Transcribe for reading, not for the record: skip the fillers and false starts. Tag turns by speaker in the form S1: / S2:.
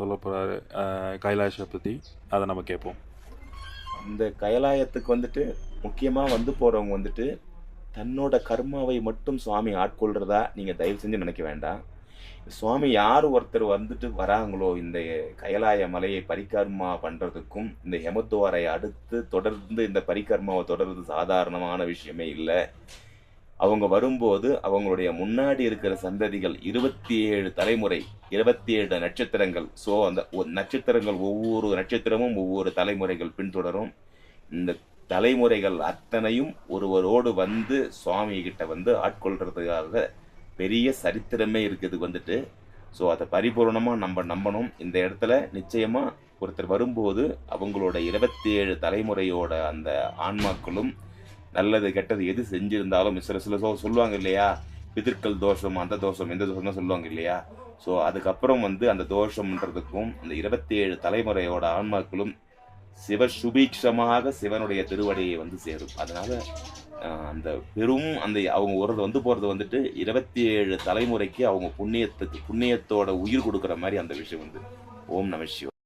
S1: சொல்ல போகிறாரு கைலாஷை பற்றி. அதை நம்ம கேட்போம்.
S2: இந்த கைலாயத்துக்கு வந்துட்டு முக்கியமாக வந்து போகிறவங்க வந்துட்டு தன்னோட கர்மாவை மட்டும் சுவாமி ஆட்கொள்றதா நீங்கள் தயவு செஞ்சு நினைக்க வேண்டாம். சுவாமி யார் ஒருத்தர் வந்துட்டு வராங்களோ இந்த கைலாய மலையை பரிகர்மா பண்ணுறதுக்கும் இந்த ஹெமத்துவாரை அடுத்து தொடர்ந்து இந்த பரிகர்மாவை தொடர்றது சாதாரணமான விஷயமே இல்லை. அவங்க வரும்போது அவங்களுடைய முன்னாடி இருக்கிற சந்ததிகள் 27 தலைமுறை 27 நட்சத்திரங்கள். ஸோ அந்த நட்சத்திரங்கள் ஒவ்வொரு நட்சத்திரமும் ஒவ்வொரு தலைமுறைகள் பின்தொடரும். இந்த தலைமுறைகள் அத்தனையும் ஒருவரோடு வந்து சுவாமி கிட்ட வந்து ஆட்கொள்றதுக்காக பெரிய சரித்திரமே இருக்குது வந்துட்டு. ஸோ அதை பரிபூர்ணமாக நம்ம நம்பணும். இந்த இடத்துல நிச்சயமாக ஒருத்தர் வரும்போது அவங்களோட 27 தலைமுறையோட அந்த ஆன்மாக்களும் நல்லது கெட்டது எது செஞ்சிருந்தாலும் சில சில சொல்லுவாங்க இல்லையா, பிதிர்கள் தோஷம் அந்த தோஷம் இந்த தோஷம் சொல்லுவாங்க இல்லையா. ஸோ அதுக்கப்புறம் வந்து அந்த தோஷம்ன்றதுக்கும் இந்த 27 தலைமுறையோட ஆன்மாக்களும் சிவ சுபீட்சமாக சிவனுடைய திருவடியை வந்து சேரும். அதனால அந்த பெரும் அந்த அவங்க ஒரு வந்து போகிறது வந்துட்டு 27 தலைமுறைக்கு அவங்க புண்ணியத்தோட உயிர் கொடுக்குற மாதிரி அந்த விஷயம் வந்து. ஓம் நம சிவாய.